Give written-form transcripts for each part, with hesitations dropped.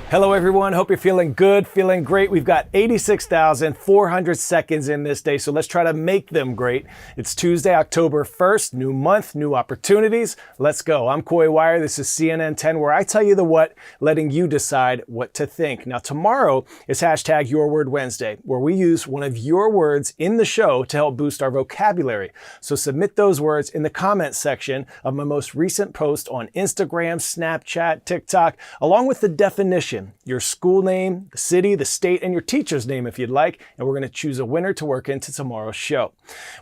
Hello everyone, hope you're feeling good, feeling great. We've got 86,400 seconds in this day, so let's try to make them great. It's Tuesday, October 1st, new month, new opportunities. Let's go. I'm Coy Wire, this is CNN 10, where I tell you the what, letting you decide what to think. Now tomorrow is hashtag Your Word Wednesday, where we use one of your words in the show to help boost our vocabulary. So submit those words in the comments section of my most recent post on Instagram, Snapchat, TikTok, along with the definition, your school name, the city, the state, and your teacher's name if you'd like, and we're going to choose a winner to work into tomorrow's show.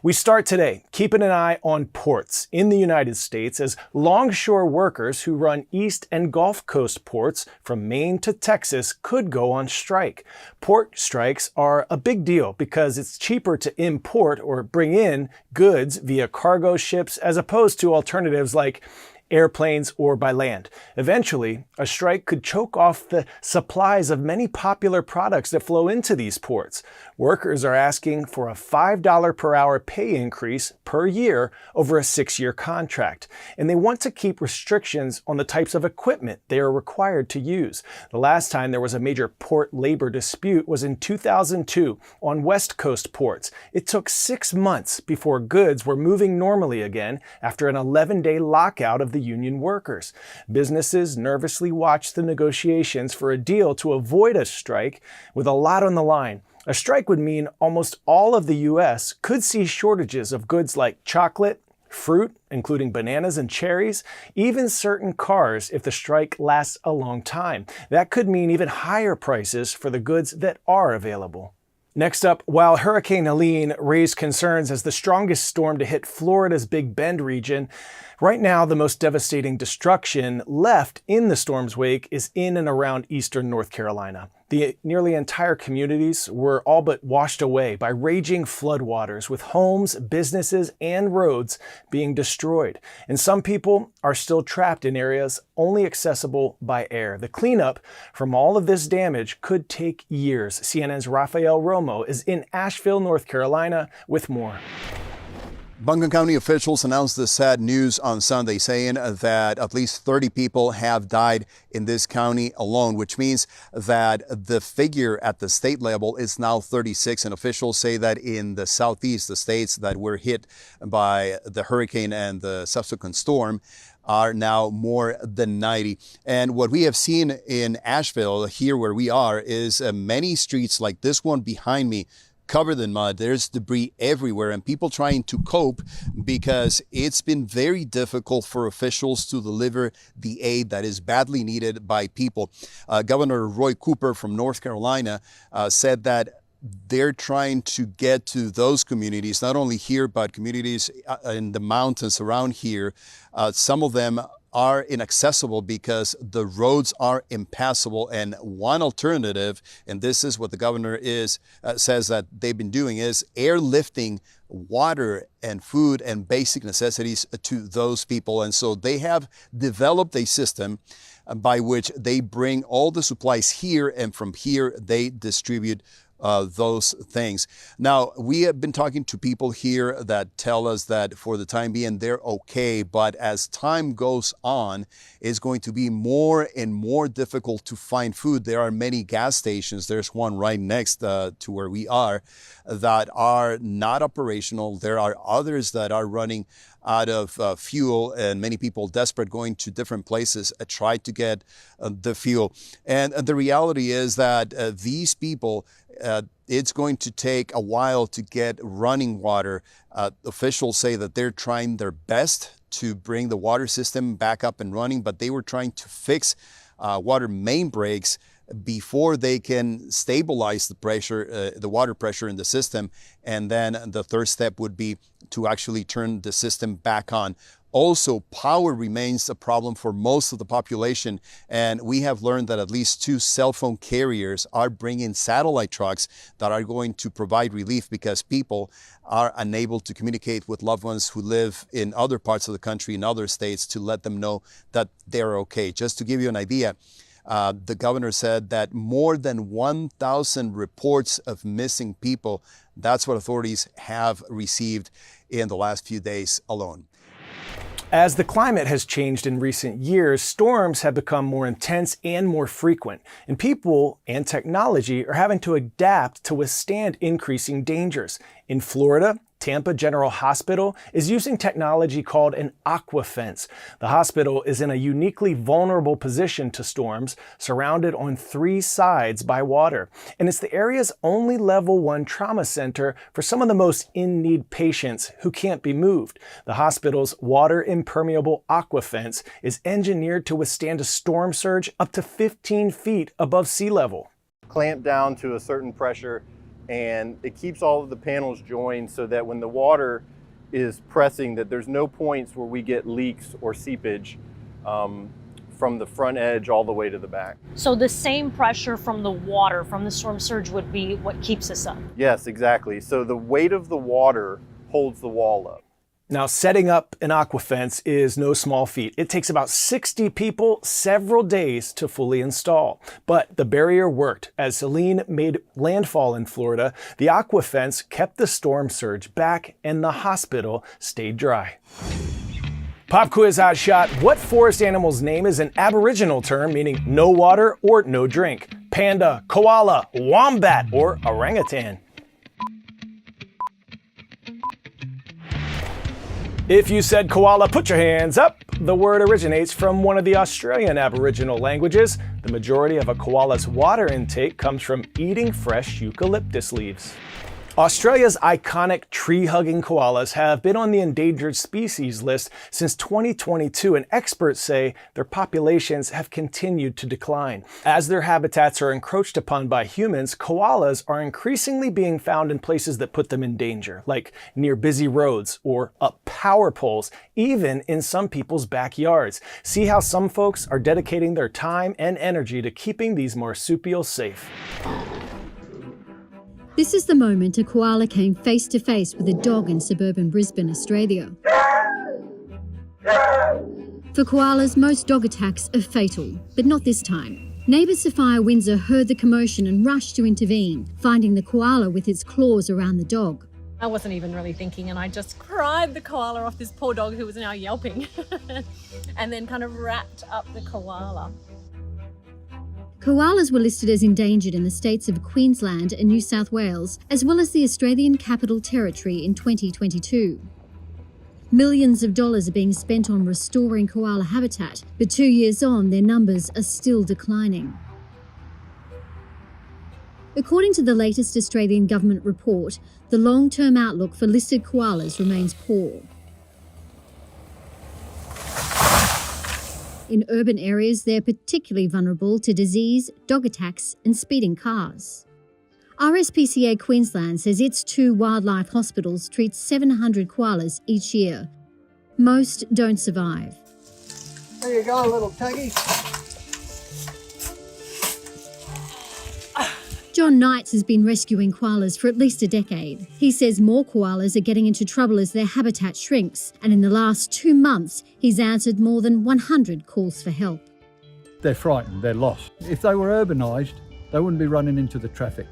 We start today keeping an eye on ports in the United States as longshore workers who run East and Gulf Coast ports from Maine to Texas could go on strike. Port strikes are a big deal because it's cheaper to import or bring in goods via cargo ships as opposed to alternatives like airplanes or by land. Eventually, a strike could choke off the supplies of many popular products that flow into these ports. Workers are asking for a $5 per hour pay increase per year over a 6-year contract, and they want to keep restrictions on the types of equipment they are required to use. The last time there was a major port labor dispute was in 2002 on West Coast ports. It took 6 months before goods were moving normally again after an 11-day lockout of the union workers. Businesses nervously watched the negotiations for a deal to avoid a strike with a lot on the line. A strike would mean almost all of the U.S. could see shortages of goods like chocolate, fruit, including bananas and cherries, even certain cars if the strike lasts a long time. That could mean even higher prices for the goods that are available. Next up, while Hurricane Helene raised concerns as the strongest storm to hit Florida's Big Bend region, right now the most devastating destruction left in the storm's wake is in and around eastern North Carolina. The nearly entire communities were all but washed away by raging floodwaters, with homes, businesses, and roads being destroyed. And some people are still trapped in areas only accessible by air. The cleanup from all of this damage could take years. CNN's Rafael Romo is in Asheville, North Carolina, with more. Buncombe County officials announced the sad news on Sunday, saying that at least 30 people have died in this county alone, which means that the figure at the state level is now 36. And officials say that in the southeast, the states that were hit by the hurricane and the subsequent storm are now more than 90. And what we have seen in Asheville, here where we are, is many streets like this one behind me covered in mud. There's debris everywhere and people trying to cope because it's been very difficult for officials to deliver the aid that is badly needed by people. Governor Roy Cooper from North Carolina said that they're trying to get to those communities, not only here, but communities in the mountains around here. Some of them are inaccessible because the roads are impassable. And one alternative, and this is what the governor says that they've been doing, is airlifting water and food and basic necessities to those people. And so they have developed a system by which they bring all the supplies here, and from here they distribute those things. Now, we have been talking to people here that tell us that for the time being, they're okay. But as time goes on, it's going to be more and more difficult to find food. There are many gas stations. There's one right next to where we are that are not operational. There are others that are running out of fuel, and many people desperate going to different places try to get the fuel. And the reality is that these people, it's going to take a while to get running water. Officials say that they're trying their best to bring the water system back up and running, but they were trying to fix water main breaks before they can stabilize the pressure, the water pressure in the system. And then the third step would be to actually turn the system back on. Also, power remains a problem for most of the population, and we have learned that at least 2 cell phone carriers are bringing satellite trucks that are going to provide relief because people are unable to communicate with loved ones who live in other parts of the country, in other states, to let them know that they're okay. Just to give you an idea, the governor said that more than 1,000 reports of missing people, that's what authorities have received in the last few days alone. As the climate has changed in recent years, storms have become more intense and more frequent, and people and technology are having to adapt to withstand increasing dangers. In Florida, Tampa General Hospital is using technology called an aquafence. The hospital is in a uniquely vulnerable position to storms, surrounded on 3 sides by water. And it's the area's only level 1 trauma center for some of the most in-need patients who can't be moved. The hospital's water-impermeable aquafence is engineered to withstand a storm surge up to 15 feet above sea level. Clamp down to a certain pressure, and it keeps all of the panels joined so that when the water is pressing, that there's no points where we get leaks or seepage from the front edge all the way to the back. So the same pressure from the water, from the storm surge, would be what keeps us up? Yes, exactly. So the weight of the water holds the wall up. Now, setting up an aquafence is no small feat. It takes about 60 people several days to fully install. But the barrier worked. As Helene made landfall in Florida, the aquafence kept the storm surge back and the hospital stayed dry. Pop quiz hot shot. What forest animal's name is an Aboriginal term meaning no water or no drink? Panda, koala, wombat, or orangutan? If you said koala, put your hands up. The word originates from one of the Australian Aboriginal languages. The majority of a koala's water intake comes from eating fresh eucalyptus leaves. Australia's iconic tree-hugging koalas have been on the endangered species list since 2022, and experts say their populations have continued to decline. As their habitats are encroached upon by humans, koalas are increasingly being found in places that put them in danger, like near busy roads or up power poles, even in some people's backyards. See how some folks are dedicating their time and energy to keeping these marsupials safe. This is the moment a koala came face to face with a dog in suburban Brisbane, Australia. For koalas, most dog attacks are fatal, but not this time. Neighbour Sophia Windsor heard the commotion and rushed to intervene, finding the koala with its claws around the dog. I wasn't even really thinking, and I just cried the koala off this poor dog who was now yelping and then kind of wrapped up the koala. Koalas were listed as endangered in the states of Queensland and New South Wales, as well as the Australian Capital Territory in 2022. Millions of dollars are being spent on restoring koala habitat, but 2 years on, their numbers are still declining. According to the latest Australian government report, the long-term outlook for listed koalas remains poor. In urban areas, they're particularly vulnerable to disease, dog attacks, and speeding cars. RSPCA Queensland says its 2 wildlife hospitals treat 700 koalas each year. Most don't survive. There you go, little Tuggy. John Knights has been rescuing koalas for at least a decade. He says more koalas are getting into trouble as their habitat shrinks, and in the last 2 months, he's answered more than 100 calls for help. They're frightened, they're lost. If they were urbanised, they wouldn't be running into the traffic.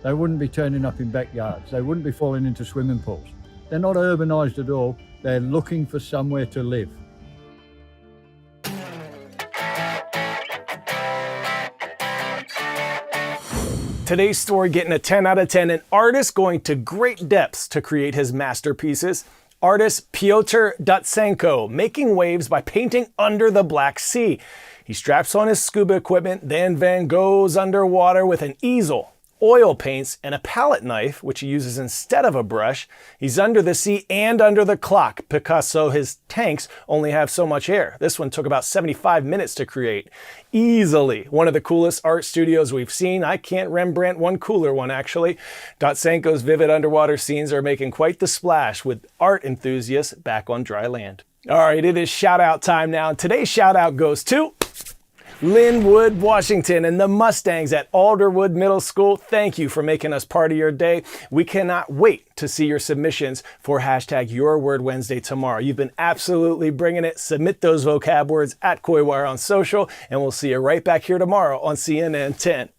They wouldn't be turning up in backyards. They wouldn't be falling into swimming pools. They're not urbanised at all. They're looking for somewhere to live. Today's story getting a 10 out of 10, an artist going to great depths to create his masterpieces. Artist Pyotr Dutsenko making waves by painting under the Black Sea. He straps on his scuba equipment, then Van Goghs underwater with an easel, oil paints, and a palette knife, which he uses instead of a brush. He's under the sea and under the clock. Picasso, his tanks only have so much air. This one took about 75 minutes to create. Easily one of the coolest art studios we've seen. I can't Rembrandt one cooler one, actually. Dutsenko's vivid underwater scenes are making quite the splash with art enthusiasts back on dry land. All right, it is shout out time now. Today's shout out goes to Linwood, Washington, and the Mustangs at Alderwood Middle School. Thank you for making us part of your day. We cannot wait to see your submissions for hashtag Your Word Wednesday tomorrow. You've been absolutely bringing it. Submit those vocab words at Coywire on social, and we'll see you right back here tomorrow on CNN 10.